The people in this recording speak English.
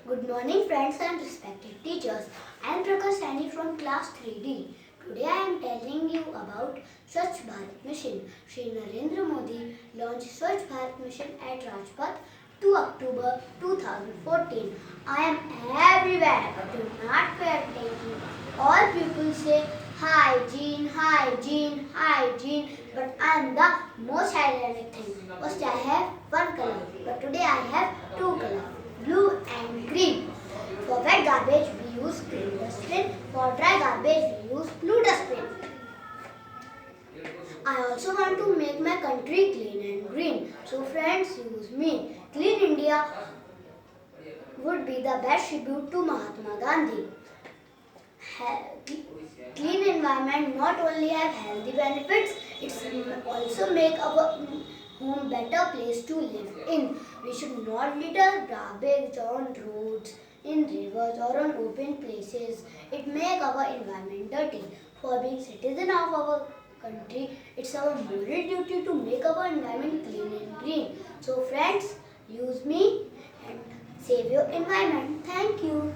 Good morning friends and respected teachers. I am Prakhar from class 3D. Today I am telling you about Swachh Bharat Mission. Shri Narendra Modi launched Swachh Bharat Mission at Rajpath 2 October 2014. I am everywhere but do not pay attention. All people say hygiene, hygiene, hygiene, but I am the most ironic thing. First I have one color, but today I have two colors, blue and green. For wet garbage we use green dustbin, for dry garbage we use blue dustbin. I also want to make my country clean and green. So friends, use me. Clean India would be the best tribute to Mahatma Gandhi. Clean environment not only have healthy benefits, it also make our home better place to live in. We should not litter garbage on roads, in rivers or on open places. It make our environment dirty. For being citizen of our country, it's our moral duty to make our environment clean and green. So friends, use me and save your environment. Thank you.